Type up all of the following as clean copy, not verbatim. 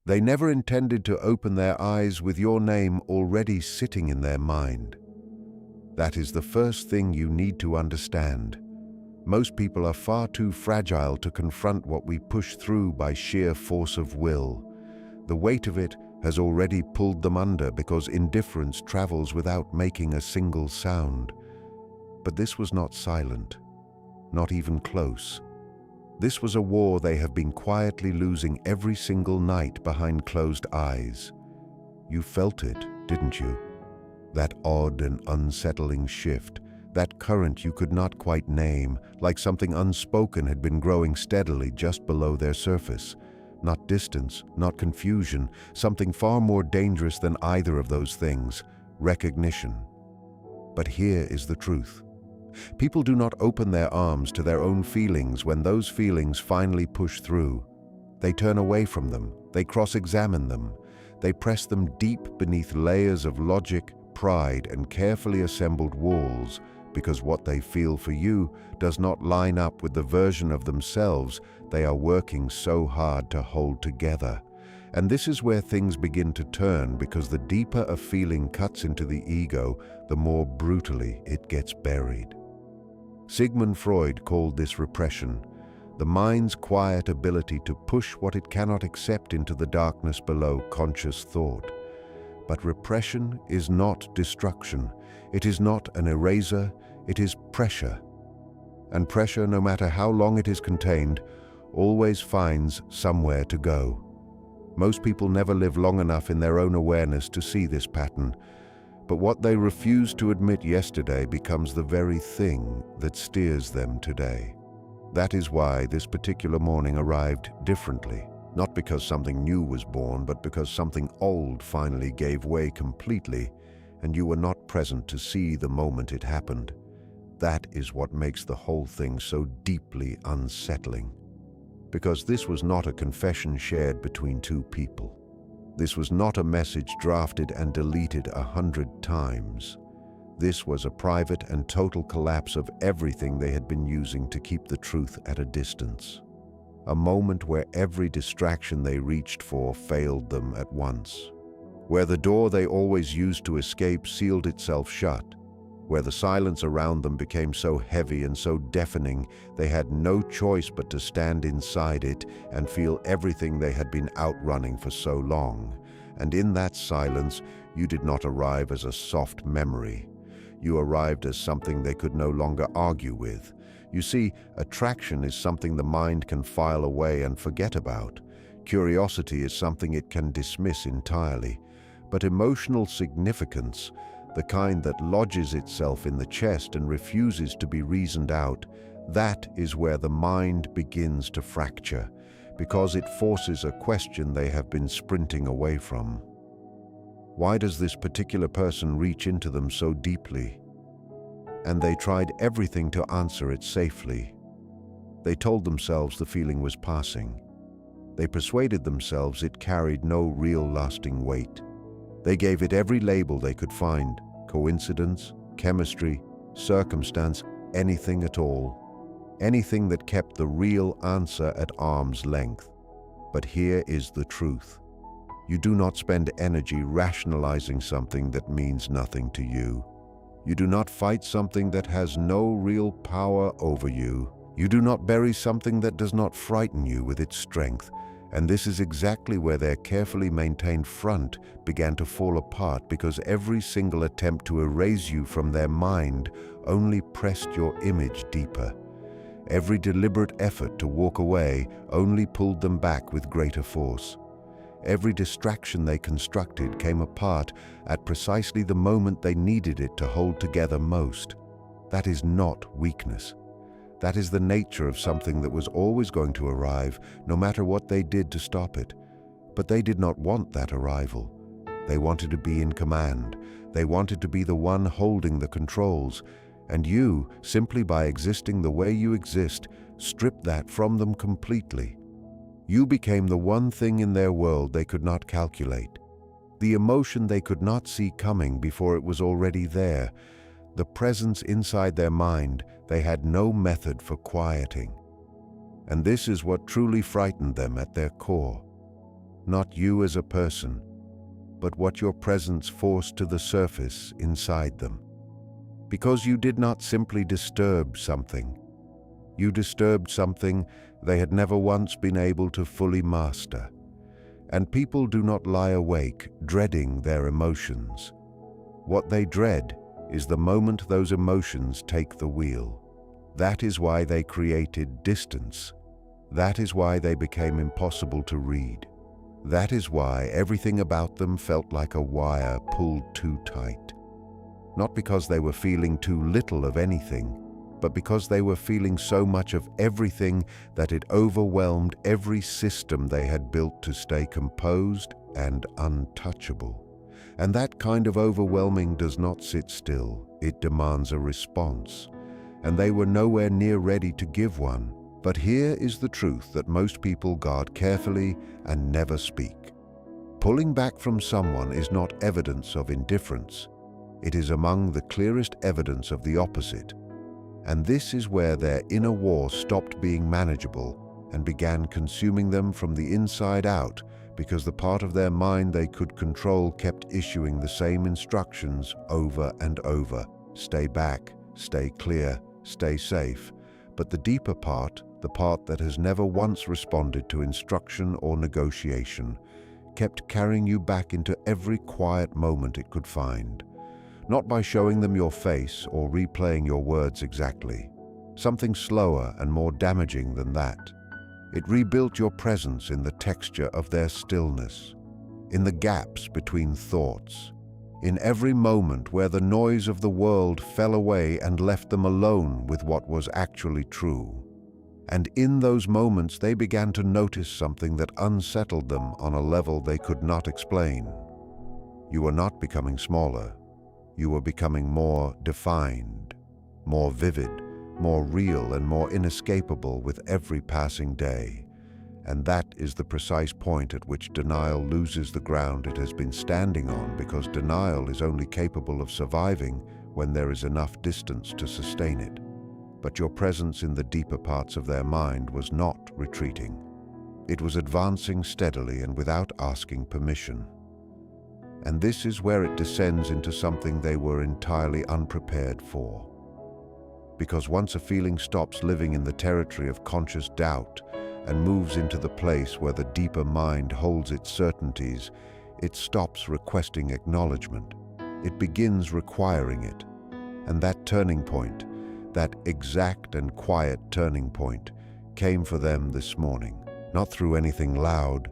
They never intended to open their eyes with your name already sitting in their mind. That is the first thing you need to understand. Most people are far too fragile to confront what we push through by sheer force of will. The weight of it has already pulled them under because indifference travels without making a single sound. But this was not silent, not even close. This was a war they have been quietly losing every single night behind closed eyes. You felt it, didn't you? That odd and unsettling shift, that current you could not quite name, like something unspoken had been growing steadily just below their surface. Not distance, not confusion, something far more dangerous than either of those things: recognition. But here is the truth. People do not open their arms to their own feelings when those feelings finally push through. They turn away from them, they cross-examine them, they press them deep beneath layers of logic, pride, and carefully assembled walls, because what they feel for you does not line up with the version of themselves they are working so hard to hold together. And this is where things begin to turn, because the deeper a feeling cuts into the ego, the more brutally it gets buried. Sigmund Freud called this repression, the mind's quiet ability to push what it cannot accept into the darkness below conscious thought. But repression is not destruction. It is not an eraser, it is pressure. And pressure, no matter how long it is contained, always finds somewhere to go. Most people never live long enough in their own awareness to see this pattern, but what they refused to admit yesterday becomes the very thing that steers them today. That is why this particular morning arrived differently. Not because something new was born, but because something old finally gave way completely, and you were not present to see the moment it happened. That is what makes the whole thing so deeply unsettling. Because this was not a confession shared between two people. This was not a message drafted and deleted 100 times. This was a private and total collapse of everything they had been using to keep the truth at a distance. A moment where every distraction they reached for failed them at once. Where the door they always used to escape sealed itself shut. Where the silence around them became so heavy and so deafening they had no choice but to stand inside it and feel everything they had been outrunning for so long. And in that silence, you did not arrive as a soft memory. You arrived as something they could no longer argue with. You see, attraction is something the mind can file away and forget about. Curiosity is something it can dismiss entirely. But emotional significance, the kind that lodges itself in the chest and refuses to be reasoned out, that is where the mind begins to fracture, because it forces a question they have been sprinting away from. Why does this particular person reach into them so deeply? And they tried everything to answer it safely. They told themselves the feeling was passing. They persuaded themselves it carried no real lasting weight. They gave it every label they could find: coincidence, chemistry, circumstance, anything at all. Anything that kept the real answer at arm's length. But here is the truth. You do not spend energy rationalizing something that means nothing to you. You do not fight something that has no real power over you. You do not bury something that does not frighten you with its strength. And this is exactly where their carefully maintained front began to fall apart, because every single attempt to erase you from their mind only pressed your image deeper. Every deliberate effort to walk away only pulled them back with greater force. Every distraction they constructed came apart at precisely the moment they needed it to hold together most. That is not weakness. That is the nature of something that was always going to arrive, no matter what they did to stop it. But they did not want that arrival. They wanted to be in command. They wanted to be the one holding the controls. And you, simply by existing the way you exist, stripped that from them completely. You became the one thing in their world they could not calculate. The emotion they could not see coming before it was already there. The presence inside their mind they had no method for quieting. And this is what truly frightened them at their core. not you as a person, but what your presence forced to the surface inside them. Because you did not simply disturb something. You disturbed something they had never once been able to fully master. And people do not lie awake dreading their emotions. What they dread is the moment those emotions take the wheel. That is why they created distance. That is why they became impossible to read. That is why everything about them felt like a wire pulled too tight. Not because they were feeling too little of anything, but because they were feeling so much of everything that it overwhelmed every system they had built to stay composed and untouchable. And that kind of overwhelming does not sit still, it demands a response. And they were nowhere near ready to give one. But here is the truth that most people guard carefully and never speak. Pulling back from someone is not evidence of indifference. It is among the clearest evidence of the opposite. And this is where their inner war stopped being manageable and began consuming them from the inside out, because the part of their mind they could control kept issuing the same instructions over and over. Stay back, stay clear, stay safe. But the deeper part, the part that has never once responded to instruction or negotiation, kept carrying you back into every quiet moment it could find. Not by showing them your face or replaying your words exactly. Something slower and more damaging than that. It rebuilt your presence in the texture of their stillness, in the gaps between thoughts, in every moment where the noise of the world fell away and left them alone with what was actually true. And in those moments they began to notice something that unsettled them on a level they could not explain. You were not becoming smaller. You were becoming more defined, more vivid, more real and more inescapable with every passing day. And that is the precise point at which denial loses the ground it has been standing on, because denial is only capable of surviving when there is enough distance to sustain it. But your presence in the deeper parts of their mind was not retreating. It was advancing steadily and without asking permission. And this is where it descends into something they were entirely unprepared for. Because once a feeling stops living in the territory of conscious doubt and moves into the place where the deeper mind holds its certainties, it stops requesting acknowledgement. It begins requiring it. And that turning point, that exact and quiet turning point, came for them this morning. Not through anything loud,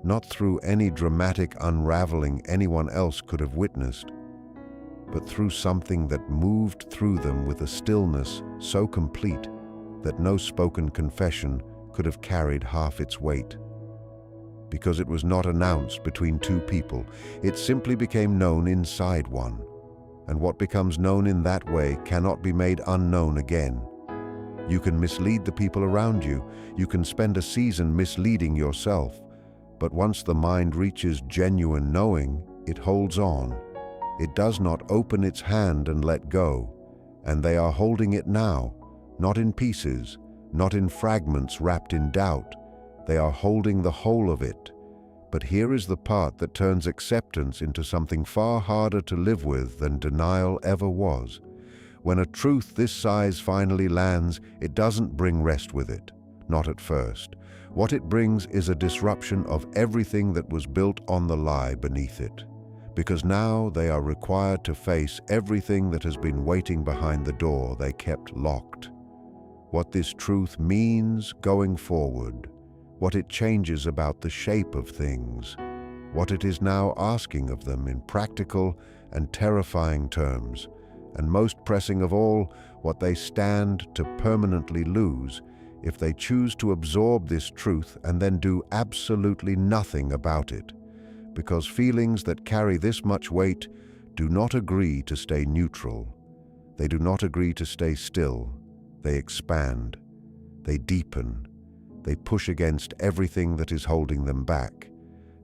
not through any dramatic unraveling anyone else could have witnessed, but through something that moved through them with a stillness so complete that no spoken confession could have carried half its weight. Because it was not announced between two people, it simply became known inside one. And what becomes known in that way cannot be made unknown again. You can mislead the people around you. You can spend a season misleading yourself. But once the mind reaches genuine knowing, it holds on. It does not open its hand and let go. And they are holding it now, not in pieces, not in fragments wrapped in doubt. They are holding the whole of it. But here is the part that turns acceptance into something far harder to live with than denial ever was. When a truth this size finally lands, it doesn't bring rest with it. Not at first. What it brings is a disruption of everything that was built on the lie beneath it. Because now they are required to face everything that has been waiting behind the door they kept locked. What this truth means going forward, what it changes about the shape of things, what it is now asking of them in practical and terrifying terms, and most pressing of all, what they stand to permanently lose if they choose to absorb this truth and then do absolutely nothing about it. Because feelings that carry this much weight do not agree to stay neutral. They do not agree to stay still. They expand. They deepen. They push against everything that is holding them back.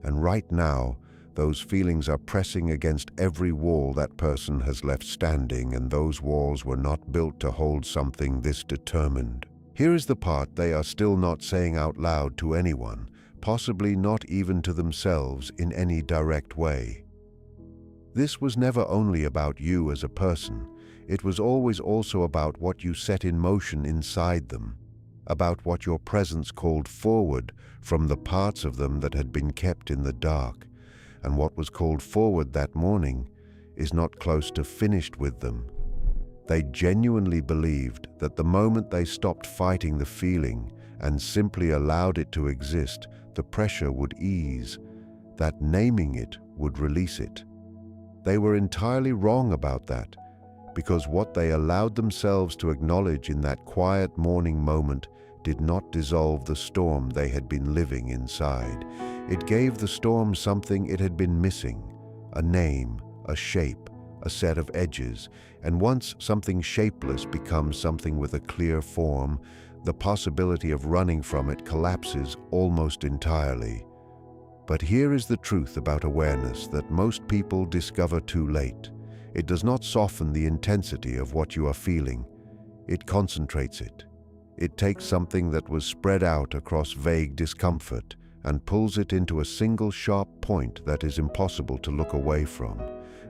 And right now, those feelings are pressing against every wall that person has left standing, and those walls were not built to hold something this determined. Here is the part they are still not saying out loud to anyone, possibly not even to themselves in any direct way. This was never only about you as a person, it was always also about what you set in motion inside them, about what your presence called forward from the parts of them that had been kept in the dark, and what was called forward that morning is not close to finished with them. They genuinely believed that the moment they stopped fighting the feeling and simply allowed it to exist, the pressure would ease, that naming it would release it. They were entirely wrong about that, because what they allowed themselves to acknowledge in that quiet morning moment did not dissolve the storm they had been living inside. It gave the storm something it had been missing: a name, a shape, a set of edges. And once something shapeless becomes something with a clear form, the possibility of running from it collapses almost entirely. But here is the truth about awareness that most people discover too late. It does not soften the intensity of what you are feeling. It concentrates it. It takes something that was spread out across vague discomfort and pulls it into a single sharp point that is impossible to look away from.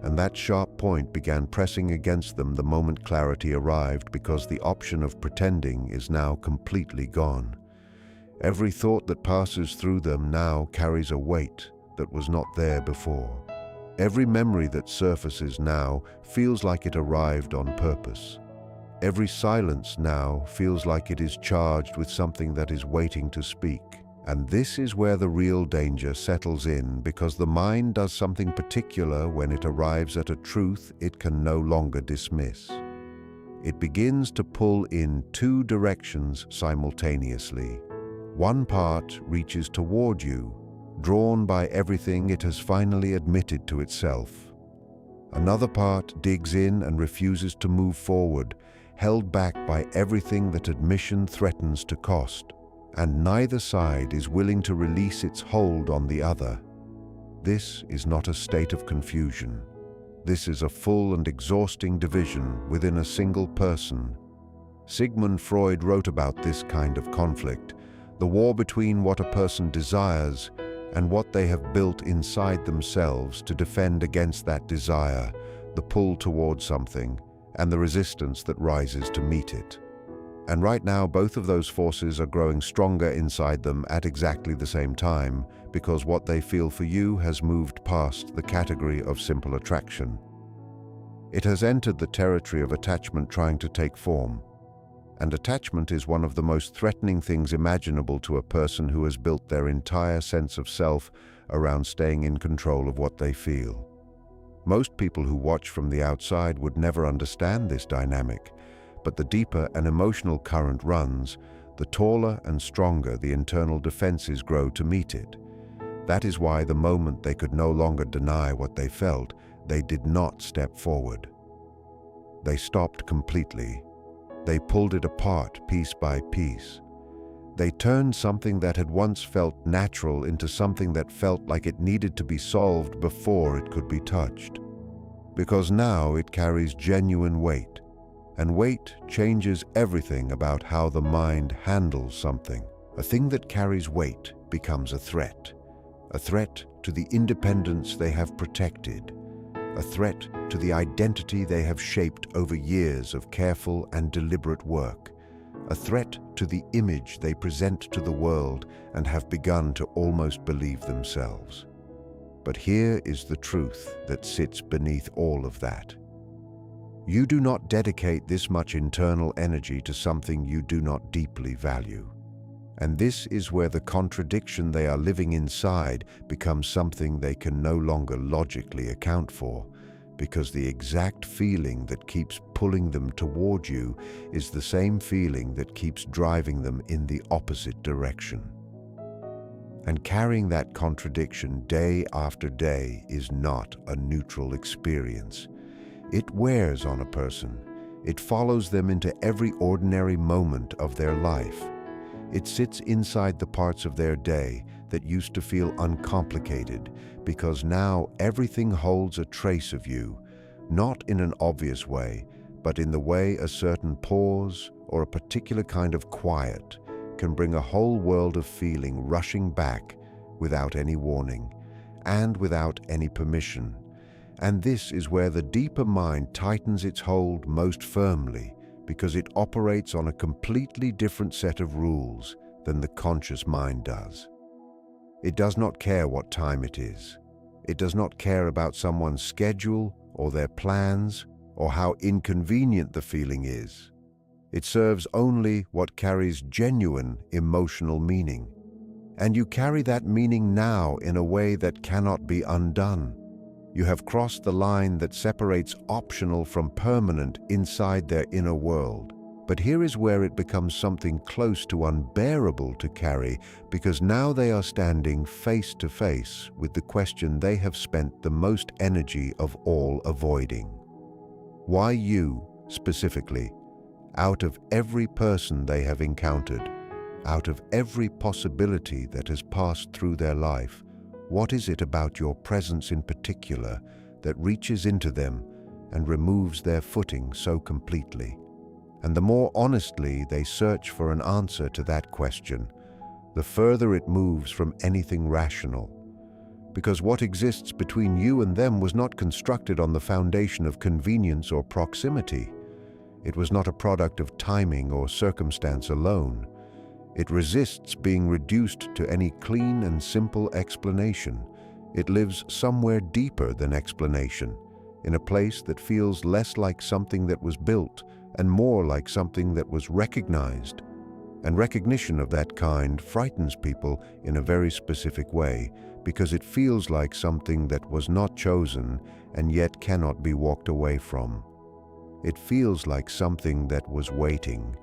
And that sharp point began pressing against them the moment clarity arrived, because the option of pretending is now completely gone. Every thought that passes through them now carries a weight that was not there before. Every memory that surfaces now feels like it arrived on purpose. Every silence now feels like it is charged with something that is waiting to speak. And this is where the real danger settles in, because the mind does something particular when it arrives at a truth it can no longer dismiss. It begins to pull in two directions simultaneously. One part reaches toward you, drawn by everything it has finally admitted to itself. Another part digs in and refuses to move forward, held back by everything that admission threatens to cost. And neither side is willing to release its hold on the other. This is not a state of confusion. This is a full and exhausting division within a single person. Sigmund Freud wrote about this kind of conflict, the war between what a person desires and what they have built inside themselves to defend against that desire, the pull toward something, and the resistance that rises to meet it. And right now, both of those forces are growing stronger inside them at exactly the same time, because what they feel for you has moved past the category of simple attraction. It has entered the territory of attachment trying to take form. And attachment is one of the most threatening things imaginable to a person who has built their entire sense of self around staying in control of what they feel. Most people who watch from the outside would never understand this dynamic, but the deeper an emotional current runs, the taller and stronger the internal defenses grow to meet it. That is why the moment they could no longer deny what they felt, they did not step forward. They stopped completely. They pulled it apart piece by piece. They turned something that had once felt natural into something that felt like it needed to be solved before it could be touched. Because now it carries genuine weight. And weight changes everything about how the mind handles something. A thing that carries weight becomes a threat to the independence they have protected, a threat to the identity they have shaped over years of careful and deliberate work, a threat to the image they present to the world and have begun to almost believe themselves. But here is the truth that sits beneath all of that. You do not dedicate this much internal energy to something you do not deeply value. And this is where the contradiction they are living inside becomes something they can no longer logically account for, because the exact feeling that keeps pulling them toward you is the same feeling that keeps driving them in the opposite direction. And carrying that contradiction day after day is not a neutral experience. It wears on a person. It follows them into every ordinary moment of their life. It sits inside the parts of their day that used to feel uncomplicated, because now everything holds a trace of you, not in an obvious way, but in the way a certain pause or a particular kind of quiet can bring a whole world of feeling rushing back without any warning, and without any permission. And this is where the deeper mind tightens its hold most firmly, because it operates on a completely different set of rules than the conscious mind does. It does not care what time it is. It does not care about someone's schedule or their plans or how inconvenient the feeling is. It serves only what carries genuine emotional meaning. And you carry that meaning now in a way that cannot be undone. You have crossed the line that separates optional from permanent inside their inner world. But here is where it becomes something close to unbearable to carry, because now they are standing face to face with the question they have spent the most energy of all avoiding. Why you, specifically, out of every person they have encountered, out of every possibility that has passed through their life, what is it about your presence in particular that reaches into them and removes their footing so completely? And the more honestly they search for an answer to that question, the further it moves from anything rational. Because what exists between you and them was not constructed on the foundation of convenience or proximity. It was not a product of timing or circumstance alone. It resists being reduced to any clean and simple explanation. It lives somewhere deeper than explanation, in a place that feels less like something that was built and more like something that was recognized. And recognition of that kind frightens people in a very specific way, because it feels like something that was not chosen and yet cannot be walked away from. It feels like something that was waiting,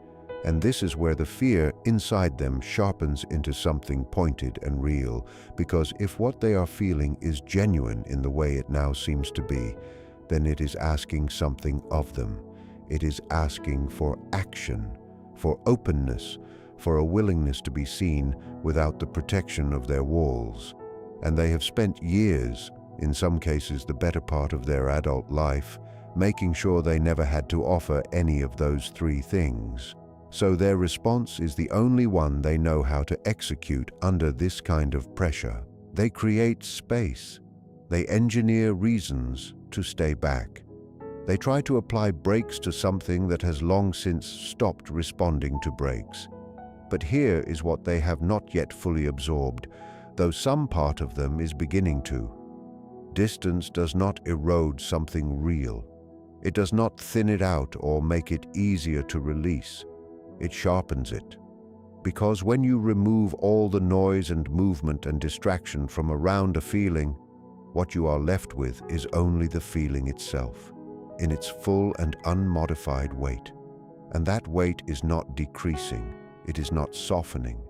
and this is where the fear inside them sharpens into something pointed and real, because if what they are feeling is genuine in the way it now seems to be, then it is asking something of them. It is asking for action, for openness, for a willingness to be seen without the protection of their walls. And they have spent years, in some cases the better part of their adult life, making sure they never had to offer any of those three things. So their response is the only one they know how to execute under this kind of pressure. They create space. They engineer reasons to stay back. They try to apply brakes to something that has long since stopped responding to brakes. But here is what they have not yet fully absorbed, though some part of them is beginning to. Distance does not erode something real. It does not thin it out or make it easier to release. It sharpens it. Because when you remove all the noise and movement and distraction from around a feeling, what you are left with is only the feeling itself, in its full and unmodified weight. And that weight is not decreasing, it is not softening.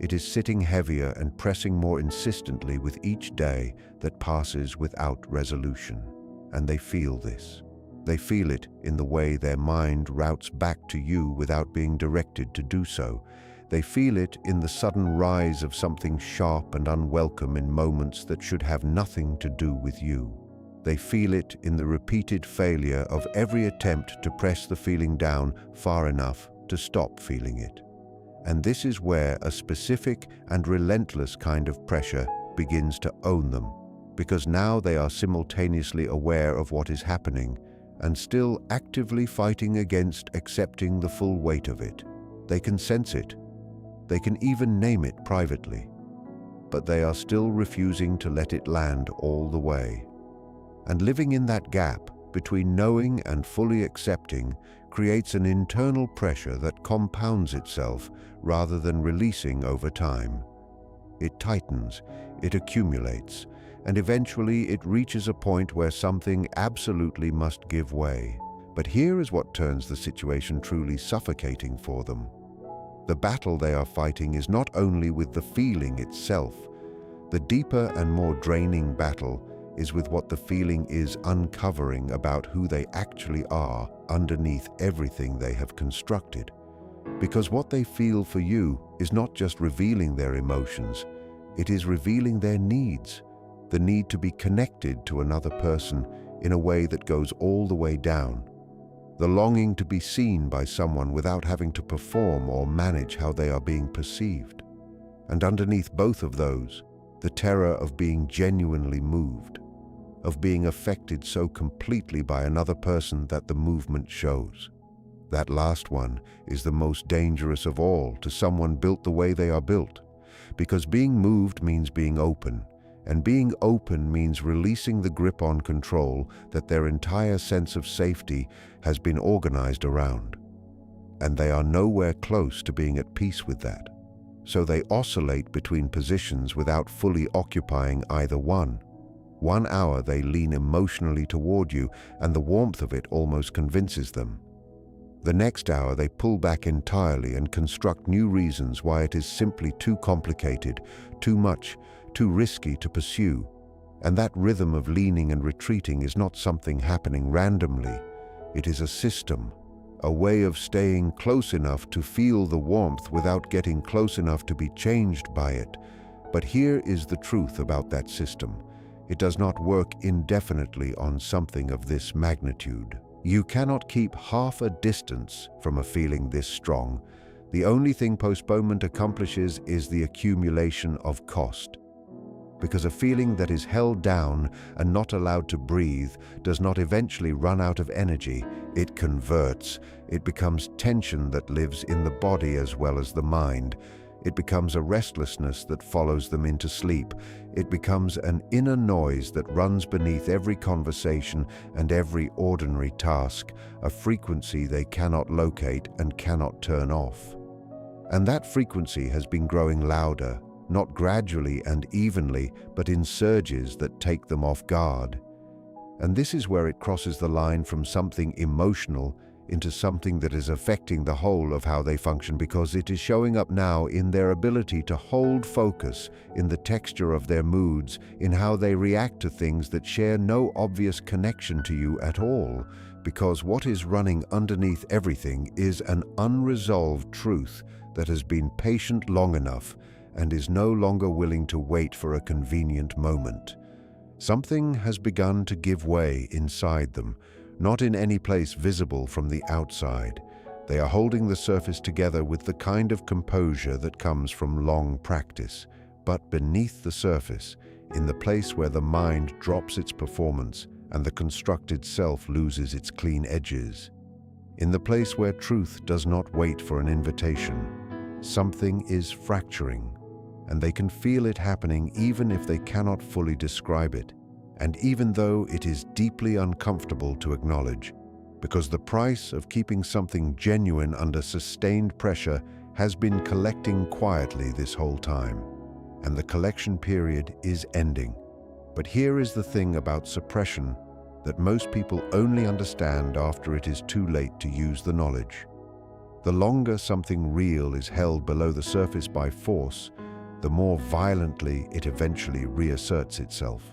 It is sitting heavier and pressing more insistently with each day that passes without resolution. And they feel this. They feel it in the way their mind routes back to you without being directed to do so. They feel it in the sudden rise of something sharp and unwelcome in moments that should have nothing to do with you. They feel it in the repeated failure of every attempt to press the feeling down far enough to stop feeling it. And this is where a specific and relentless kind of pressure begins to own them, because now they are simultaneously aware of what is happening and still actively fighting against accepting the full weight of it. They can sense it. They can even name it privately. But they are still refusing to let it land all the way. And living in that gap between knowing and fully accepting creates an internal pressure that compounds itself rather than releasing over time. It tightens, it accumulates, and eventually it reaches a point where something absolutely must give way. But here is what turns the situation truly suffocating for them. The battle they are fighting is not only with the feeling itself. The deeper and more draining battle is with what the feeling is uncovering about who they actually are underneath everything they have constructed. Because what they feel for you is not just revealing their emotions, it is revealing their needs. The need to be connected to another person in a way that goes all the way down. The longing to be seen by someone without having to perform or manage how they are being perceived. And underneath both of those, the terror of being genuinely moved, of being affected so completely by another person that the movement shows. That last one is the most dangerous of all to someone built the way they are built, because being moved means being open, and being open means releasing the grip on control that their entire sense of safety has been organized around. And they are nowhere close to being at peace with that. So they oscillate between positions without fully occupying either one. 1 hour they lean emotionally toward you, and the warmth of it almost convinces them. The next hour they pull back entirely and construct new reasons why it is simply too complicated, too much, too risky to pursue. And that rhythm of leaning and retreating is not something happening randomly. It is a system, a way of staying close enough to feel the warmth without getting close enough to be changed by it. But here is the truth about that system. It does not work indefinitely on something of this magnitude. You cannot keep half a distance from a feeling this strong. The only thing postponement accomplishes is the accumulation of cost. Because a feeling that is held down and not allowed to breathe does not eventually run out of energy. It converts. It becomes tension that lives in the body as well as the mind. It becomes a restlessness that follows them into sleep. It becomes an inner noise that runs beneath every conversation and every ordinary task, a frequency they cannot locate and cannot turn off. And that frequency has been growing louder, not gradually and evenly, but in surges that take them off guard. And this is where it crosses the line from something emotional into something that is affecting the whole of how they function, because it is showing up now in their ability to hold focus, in the texture of their moods, in how they react to things that share no obvious connection to you at all, because what is running underneath everything is an unresolved truth that has been patient long enough and is no longer willing to wait for a convenient moment. Something has begun to give way inside them, not in any place visible from the outside. They are holding the surface together with the kind of composure that comes from long practice. But beneath the surface, in the place where the mind drops its performance and the constructed self loses its clean edges, in the place where truth does not wait for an invitation, something is fracturing, and they can feel it happening even if they cannot fully describe it. And even though it is deeply uncomfortable to acknowledge, because the price of keeping something genuine under sustained pressure has been collecting quietly this whole time, and the collection period is ending. But here is the thing about suppression that most people only understand after it is too late to use the knowledge. The longer something real is held below the surface by force, the more violently it eventually reasserts itself.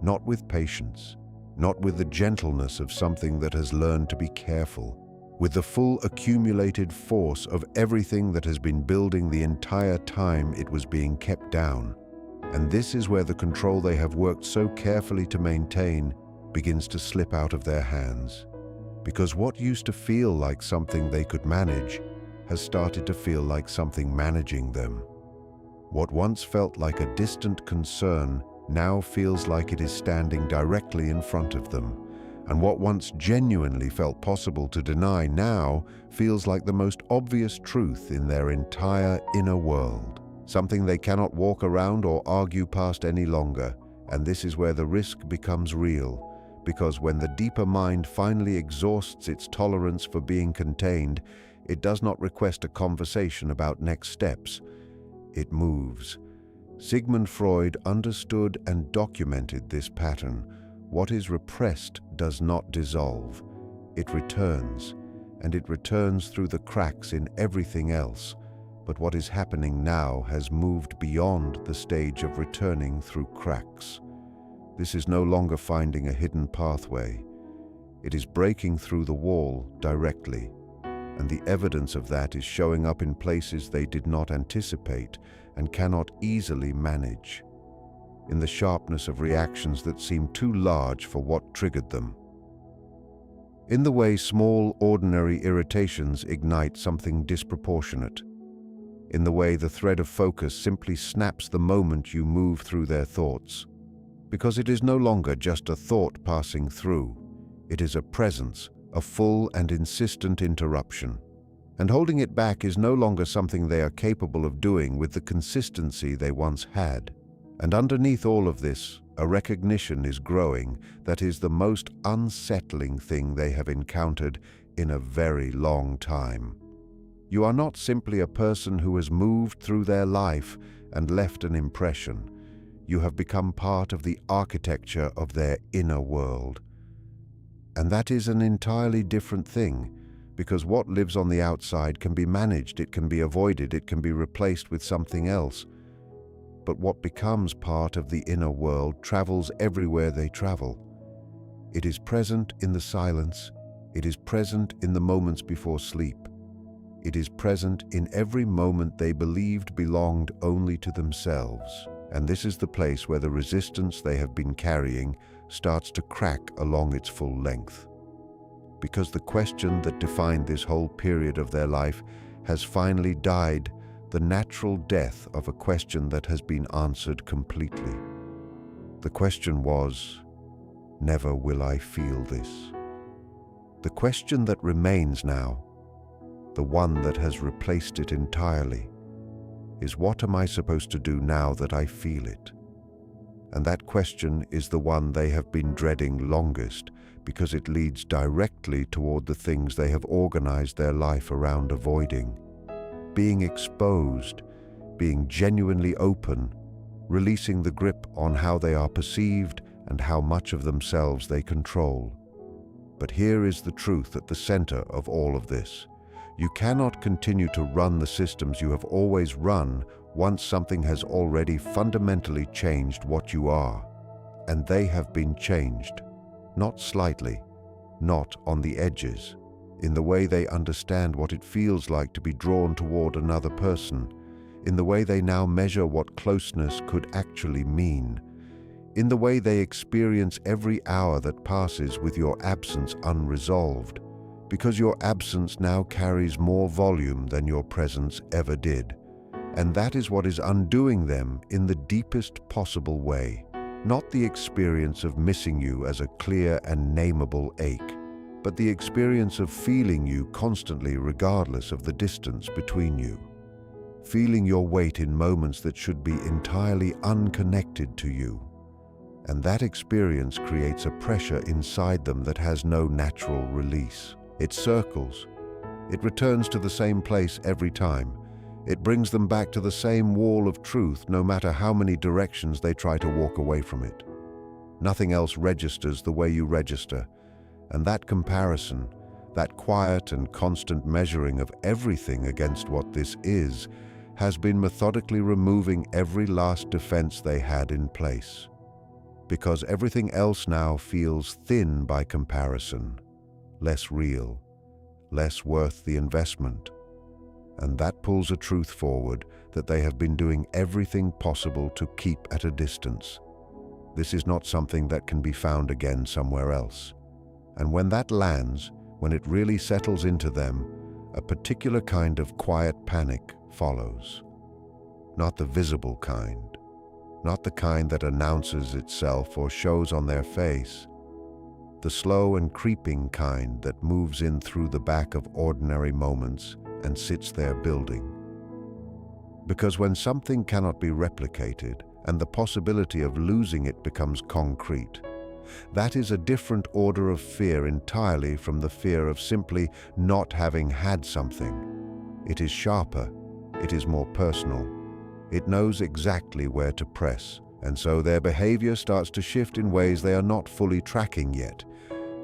Not with patience, not with the gentleness of something that has learned to be careful, with the full accumulated force of everything that has been building the entire time it was being kept down. And this is where the control they have worked so carefully to maintain begins to slip out of their hands. Because what used to feel like something they could manage has started to feel like something managing them. What once felt like a distant concern now feels like it is standing directly in front of them, and what once genuinely felt possible to deny now feels like the most obvious truth in their entire inner world, something they cannot walk around or argue past any longer. And this is where the risk becomes real, because when the deeper mind finally exhausts its tolerance for being contained, it does not request a conversation about next steps. It moves. Sigmund Freud understood and documented this pattern. What is repressed does not dissolve. It returns, and it returns through the cracks in everything else. But what is happening now has moved beyond the stage of returning through cracks. This is no longer finding a hidden pathway. It is breaking through the wall directly, and the evidence of that is showing up in places they did not anticipate and cannot easily manage, in the sharpness of reactions that seem too large for what triggered them, in the way small, ordinary irritations ignite something disproportionate, in the way the thread of focus simply snaps the moment you move through their thoughts. Because it is no longer just a thought passing through. It is a presence, a full and insistent interruption. And holding it back is no longer something they are capable of doing with the consistency they once had. And underneath all of this, a recognition is growing that is the most unsettling thing they have encountered in a very long time. You are not simply a person who has moved through their life and left an impression. You have become part of the architecture of their inner world. And that is an entirely different thing, because what lives on the outside can be managed, it can be avoided, it can be replaced with something else. But what becomes part of the inner world travels everywhere they travel. It is present in the silence. It is present in the moments before sleep. It is present in every moment they believed belonged only to themselves. And this is the place where the resistance they have been carrying starts to crack along its full length. Because the question that defined this whole period of their life has finally died the natural death of a question that has been answered completely. The question was, never will I feel this. The question that remains now, the one that has replaced it entirely, is what am I supposed to do now that I feel it? And that question is the one they have been dreading longest because it leads directly toward the things they have organized their life around avoiding. Being exposed, being genuinely open, releasing the grip on how they are perceived and how much of themselves they control. But here is the truth at the center of all of this. You cannot continue to run the systems you have always run once something has already fundamentally changed what you are. And they have been changed, not slightly, not on the edges, in the way they understand what it feels like to be drawn toward another person, in the way they now measure what closeness could actually mean, in the way they experience every hour that passes with your absence unresolved, because your absence now carries more volume than your presence ever did. And that is what is undoing them in the deepest possible way, not the experience of missing you as a clear and nameable ache, but the experience of feeling you constantly regardless of the distance between you. Feeling your weight in moments that should be entirely unconnected to you. And that experience creates a pressure inside them that has no natural release. It circles. It returns to the same place every time. It brings them back to the same wall of truth no matter how many directions they try to walk away from it. Nothing else registers the way you register. And that comparison, that quiet and constant measuring of everything against what this is, has been methodically removing every last defense they had in place. Because everything else now feels thin by comparison, less real, less worth the investment. And that pulls a truth forward that they have been doing everything possible to keep at a distance. This is not something that can be found again somewhere else. And when that lands, when it really settles into them, a particular kind of quiet panic follows. Not the visible kind, not the kind that announces itself or shows on their face, the slow and creeping kind that moves in through the back of ordinary moments and sits there building. Because when something cannot be replicated and the possibility of losing it becomes concrete, that is a different order of fear entirely from the fear of simply not having had something. It is sharper, it is more personal. It knows exactly where to press, and so their behavior starts to shift in ways they are not fully tracking yet.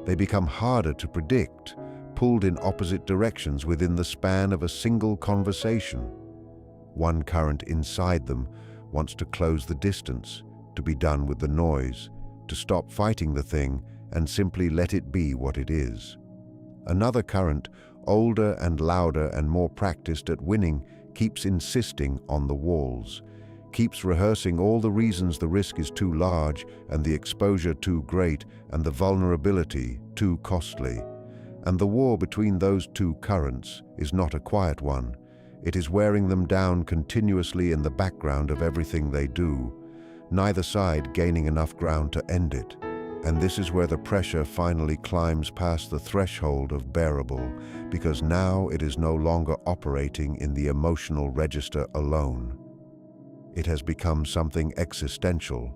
They become harder to predict, pulled in opposite directions within the span of a single conversation. One current inside them wants to close the distance, to be done with the noise, to stop fighting the thing and simply let it be what it is. Another current, older and louder and more practiced at winning, keeps insisting on the walls, keeps rehearsing all the reasons the risk is too large and the exposure too great and the vulnerability too costly. And the war between those two currents is not a quiet one. It is wearing them down continuously in the background of everything they do, neither side gaining enough ground to end it. And this is where the pressure finally climbs past the threshold of bearable, because now it is no longer operating in the emotional register alone. It has become something existential.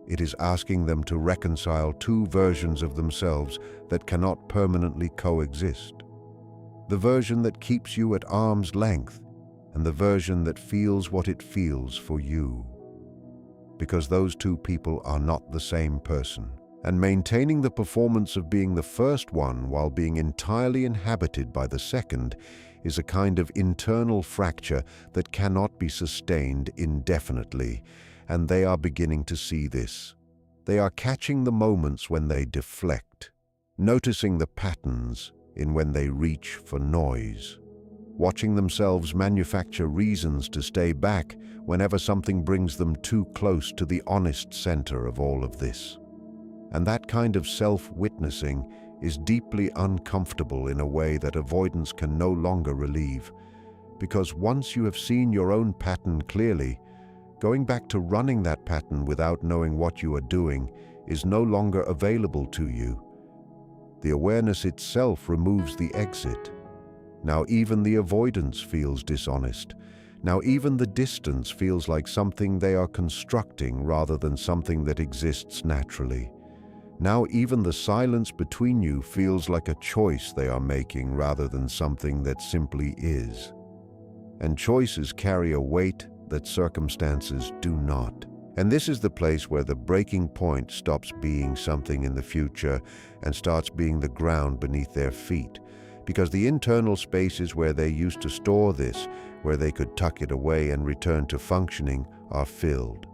It is asking them to reconcile two versions of themselves that cannot permanently coexist. The version that keeps you at arm's length, and the version that feels what it feels for you. Because those two people are not the same person. And maintaining the performance of being the first one while being entirely inhabited by the second is a kind of internal fracture that cannot be sustained indefinitely, and they are beginning to see this. They are catching the moments when they deflect, noticing the patterns in when they reach for noise, watching themselves manufacture reasons to stay back whenever something brings them too close to the honest center of all of this. And that kind of self-witnessing is deeply uncomfortable in a way that avoidance can no longer relieve. Because once you have seen your own pattern clearly, going back to running that pattern without knowing what you are doing is no longer available to you. The awareness itself removes the exit. Now even the avoidance feels dishonest. Now even the distance feels like something they are constructing rather than something that exists naturally. Now even the silence between you feels like a choice they are making rather than something that simply is. And choices carry a weight that circumstances do not. And this is the place where the breaking point stops being something in the future and starts being the ground beneath their feet. Because the internal spaces where they used to store this, where they could tuck it away and return to functioning, are filled.